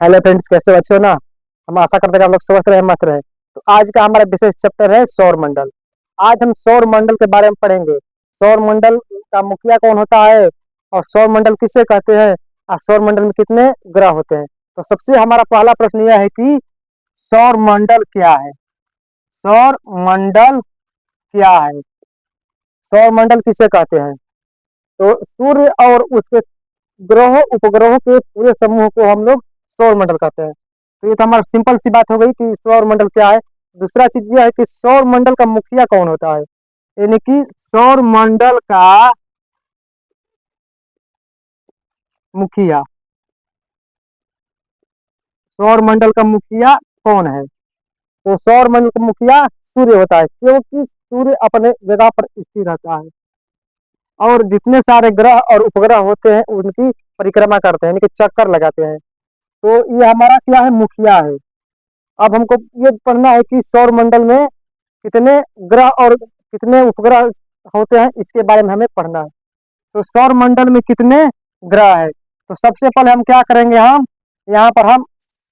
Hello friends, कैसे हो? अच्छे हो ना? हम आशा करते हैं कि आप लोग स्वस्थ रहे, मस्त रहे। तो आज का हमारा विशेष चैप्टर है सौर मंडल। आज हम सौर मंडल के बारे में पढ़ेंगे। सौर मंडल का मुखिया कौन होता है, और सौर मंडल किसे कहते हैं, और सौर मंडल में कितने ग्रह होते हैं। तो सबसे हमारा पहला प्रश्न यह है कि सौर मंडल क्या है। सौर मंडल क्या है? सौर मंडल किसे कहते हैं? तो सूर्य और उसके ग्रहों उपग्रहों के पूरे समूह को हम लोग सौर मंडल कहते हैं। तो ये तो हमारा सिंपल सी बात हो गई कि सौर मंडल क्या है। दूसरा चीज ये है कि सौर मंडल का मुखिया कौन होता है, यानी कि सौर मंडल का मुखिया, सौर मंडल का मुखिया कौन है। तो सौर मंडल का मुखिया सूर्य होता है, क्योंकि सूर्य अपने जगह पर स्थिर रहता है और जितने सारे ग्रह और उपग्रह होते हैं उनकी परिक्रमा करते हैं, यानी कि चक्कर लगाते हैं। तो ये हमारा क्या है, मुखिया है। अब हमको ये पढ़ना है कि सौर मंडल में कितने ग्रह और कितने उपग्रह होते हैं, इसके बारे में हमें पढ़ना है। तो सौर मंडल में कितने ग्रह है, तो सबसे पहले हम क्या करेंगे, हम यहाँ पर हम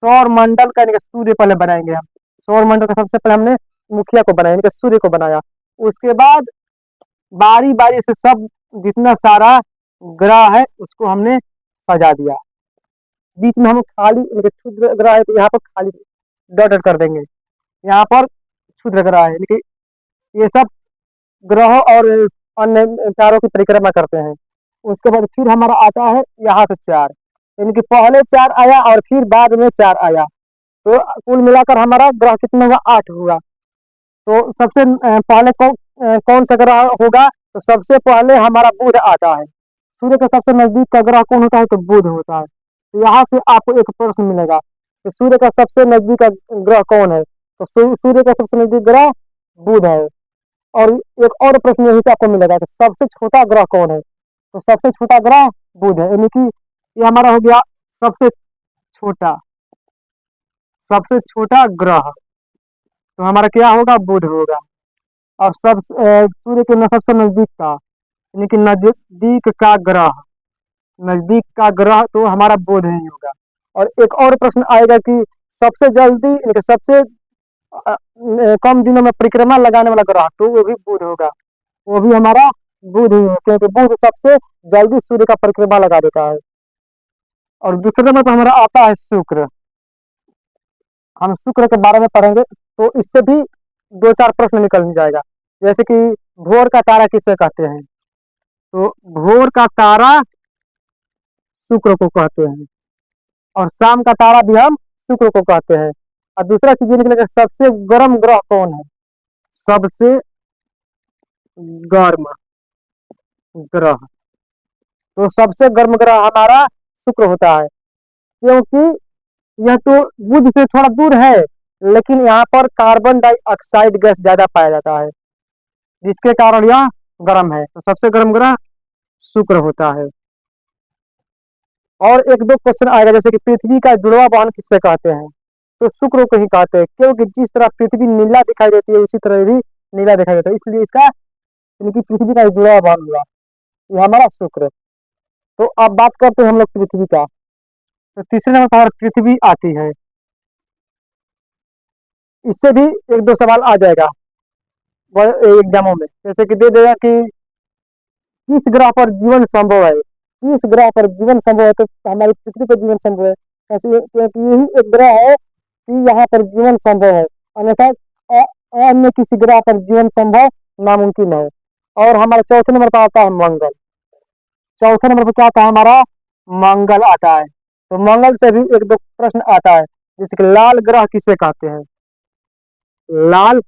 सौर मंडल का यानी कि सूर्य पहले बनाएंगे। हम सौर मंडल का सबसे पहले हमने मुखिया को बनाया, यानी कि सूर्य को बनाया। उसके बाद बारी बारी से सब जितना सारा ग्रह है उसको हमने सजा दिया। बीच में हम खाली यानी कि क्षुद्र ग्रह है तो यहाँ पर खाली डॉट डॉट कर देंगे। यहाँ पर क्षुद्र ग्रह है, यानी कि ये सब ग्रहों और अन्य तारों की परिक्रमा करते हैं। उसके बाद फिर हमारा आता है यहाँ से चार, यानी कि पहले चार आया और फिर बाद में चार आया। तो कुल मिलाकर हमारा ग्रह कितना हुआ, 8 हुआ। तो सबसे पहले कौन सा ग्रह होगा, तो सबसे पहले हमारा बुध आता है। सूर्य के सबसे नजदीक का ग्रह कौन होता है, तो बुध होता है। तो यहाँ से आपको एक प्रश्न मिलेगा कि सूर्य का सबसे नजदीक का ग्रह कौन है, तो सूर्य का सबसे नजदीक ग्रह बुध है। और एक और प्रश्न यहीं से आपको मिलेगा कि सबसे छोटा ग्रह कौन है, तो सबसे छोटा ग्रह बुध है, यानी कि ये हमारा हो गया सबसे छोटा, सबसे छोटा ग्रह। तो हमारा क्या होगा, बुध होगा। और सूर्य के सबसे नजदीक का, यानी कि नजदीक का ग्रह, नजदीक का ग्रह तो हमारा बुध ही होगा। और एक और प्रश्न आएगा कि सबसे जल्दी यानी कि सबसे कम दिनों में परिक्रमा लगाने वाला ग्रह, तो वो भी बुध होगा। वो भी हमारा बुध ही है, क्योंकि बुध सबसे जल्दी सूर्य का परिक्रमा लगा देता है। और दूसरे नंबर पर हमारा आता है शुक्र। हम शुक्र के बारे में पढ़ेंगे, तो इससे भी दो चार प्रश्न निकल जाएगा। जैसे कि भोर का तारा किसे कहते हैं, तो भोर का तारा शुक्र को कहते हैं। और शाम का तारा भी हम शुक्र को कहते हैं। और दूसरा चीज ये निकलेगा, सबसे गर्म ग्रह कौन है। सबसे गर्म ग्रह, तो सबसे गर्म ग्रह हमारा शुक्र होता है, क्योंकि यह तो बुध से थोड़ा दूर है, लेकिन यहाँ पर कार्बन डाइऑक्साइड गैस ज्यादा पाया जाता है, जिसके कारण यह गर्म है। तो सबसे गर्म ग्रह शुक्र होता है। और एक दो क्वेश्चन आएगा, जैसे कि पृथ्वी का जुड़वा वाहन किससे कहते हैं, तो शुक्र को ही कहते हैं, क्योंकि जिस तरह पृथ्वी नीला दिखाई देती है उसी तरह भी नीला दिखाई देता है, इसलिए इसका यानी कि पृथ्वी का जुड़वा वाहन हुआ, ये हमारा शुक्र। तो अब बात करते हैं हम लोग पृथ्वी का। तो तीसरे नंबर पर पृथ्वी आती है। इससे भी एक दो सवाल आ जाएगा एग्जामों में, जैसे कि दे देगा कि किस ग्रह पर जीवन संभव है। किस ग्रह पर जीवन संभव है, तो हमारी पृथ्वी पर जीवन संभव है, क्योंकि यही एक ग्रह है कि यहाँ पर जीवन संभव है। अन्यथा अन्य किसी ग्रह पर जीवन संभव नामुमकिन है। और हमारे चौथे नंबर पर आता है मंगल। चौथे नंबर पर क्या आता है हमारा, मंगल आता है। तो मंगल से भी एक दो प्रश्न आता है, जैसे कि लाल ग्रह किसे कहते हैं। लाल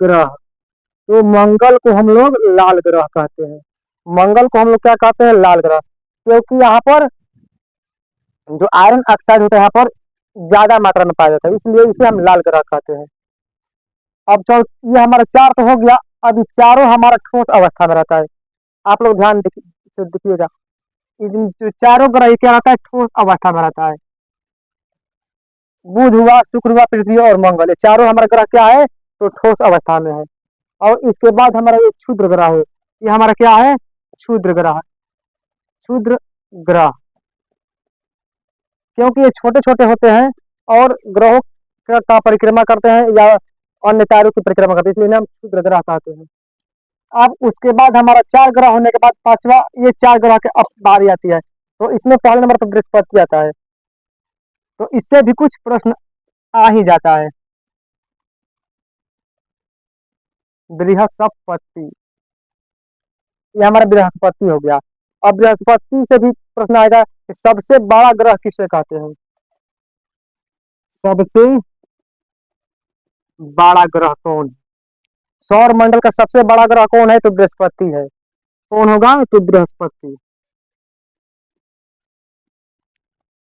ग्रह, तो मंगल को हम लोग लाल ग्रह कहते हैं। मंगल को हम लोग क्या कहते हैं, लाल ग्रह, क्योंकि यहाँ पर जो आयरन ऑक्साइड होता है यहाँ पर ज्यादा मात्रा में पाया जाता है, इसलिए इसे हम लाल ग्रह कहते हैं। अब ये हमारा चार तो हो गया। अभी चारों हमारा ठोस अवस्था में रहता है। आप लोग ध्यान से देखिएगा, इन जो चारों ग्रह ये क्या रहता है, ठोस अवस्था में रहता है। बुध हुआ, शुक्र हुआ, पृथ्वी और मंगल, ये चारों हमारा ग्रह क्या है, तो ठोस अवस्था में है। और इसके बाद हमारा एक क्षुद्र ग्रह है, ये हमारा क्या है, क्षुद्र ग्रह। क्षुद्र ग्रह, क्योंकि ये छोटे छोटे होते हैं और ग्रहों का परिक्रमा करते हैं या अन्य तारों की परिक्रमा करते हैं, इसलिए इन्हें हम क्षुद्र ग्रह कहते हैं। अब उसके बाद हमारा 4 ग्रह होने के बाद पांचवा, ये 4 ग्रह के अब बारी आती है, तो इसमें पहले नंबर पर बृहस्पति आता है। तो इससे भी कुछ प्रश्न आ ही जाता है। बृहस्पति, ये हमारा बृहस्पति हो गया। अब बृहस्पति से भी प्रश्न आएगा कि सबसे बड़ा ग्रह किसे कहते हैं। सबसे बड़ा ग्रह कौन है? सौर मंडल का सबसे बड़ा ग्रह कौन है? तो बृहस्पति है। कौन होगा? तो बृहस्पति।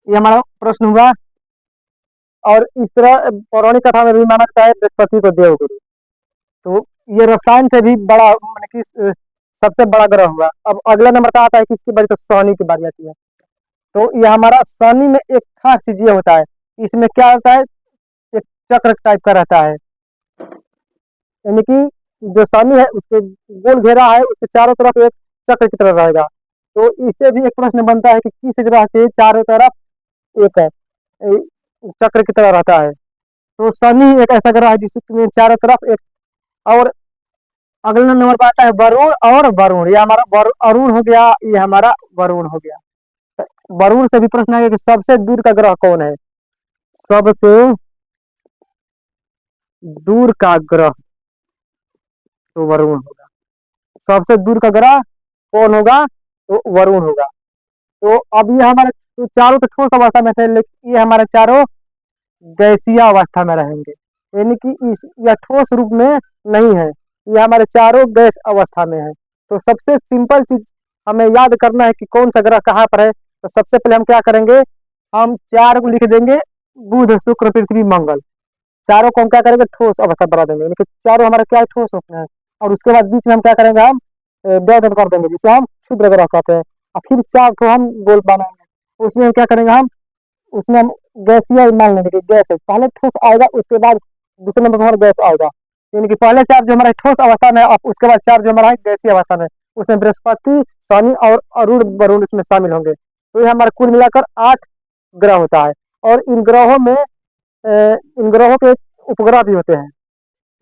ये हमारा प्रश्न हुआ। और इस तरह पौराणिक कथा में भी माना जाता है बृहस्पति को देवगुरु। तो ये रसायन से भी बड़ा, माने कि सबसे बड़ा ग्रह हुआ। अब अगला नंबर का आता है किसकी बारी? तो शनि की बारी आती है। तो ये हमारा शनि में एक खास चीज ये होता है, इसमें क्या होता है, एक चक्र टाइप का रहता है, यानी कि जो शनि है उसके गोल घेरा है, उसके चारों तरफ एक चक्र की तरह रहेगा। तो इससे भी एक प्रश्न बनता है कि किस ग्रह के चारों तरफ एक है, चक्र की तरह रहता है। तो शनि एक ऐसा ग्रह है जिसमें चारों तरफ एक। और अगला नंबर पर आता है वरुण। और वरुण, ये हमारा अरुण हो गया, ये हमारा वरुण हो गया। वरुण से भी प्रश्न है कि सबसे दूर का ग्रह कौन है? सबसे दूर का ग्रह तो वरुण होगा। सबसे दूर का ग्रह कौन होगा? तो वरुण होगा। तो अब ये हमारे तो चारों तो ठोस अवस्था में थे, लेकिन ये हमारे चारों गैसीय अवस्था में रहेंगे, यानी कि इस यह ठोस रूप में नहीं है, ये हमारे चारों गैस अवस्था में है। तो सबसे सिंपल चीज हमें याद करना है कि कौन सा ग्रह कहाँ पर है। तो सबसे पहले हम क्या करेंगे, हम चार को लिख देंगे, बुध शुक्र पृथ्वी मंगल। चारों को हम क्या करेंगे, ठोस अवस्था बना देंगे, यानी कि चारों हमारे क्या ठोस होते हैं। और उसके बाद बीच में हम क्या करेंगे, हम डॉट कर देंगे, जिसे हम क्षुद्र ग्रह कहते हैं। और फिर चार को हम गोल बनाएंगे, उसमें हम क्या करेंगे, हम उसमें हम गैसीय मान लेंगे कि गैस है, पहले ठोस आएगा, उसके बाद दूसरे नंबर पर हमारा गैस आएगा। यानी कि पहले चार जो हमारा ठोस अवस्था में है और उसके बाद चार जो हमारा है गैसीय अवस्था में, उसमें बृहस्पति, शनि और अरुण वरुण इसमें शामिल होंगे। तो ये हमारा कुल मिलाकर 8 ग्रह होता है। और इन ग्रहों के उपग्रह भी होते हैं।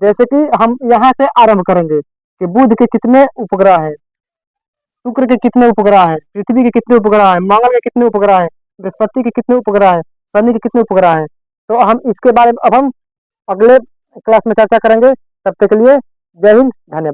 जैसे कि हम यहाँ से आरंभ करेंगे कि बुध के कितने उपग्रह हैं, शुक्र के कितने उपग्रह हैं, पृथ्वी के कितने उपग्रह हैं, मंगल के कितने उपग्रह हैं, बृहस्पति के कितने उपग्रह हैं, शनि के कितने उपग्रह हैं। तो हम इसके बारे में अब हम अगले क्लास में चर्चा करेंगे। तब तक के लिए जय हिंद, धन्यवाद।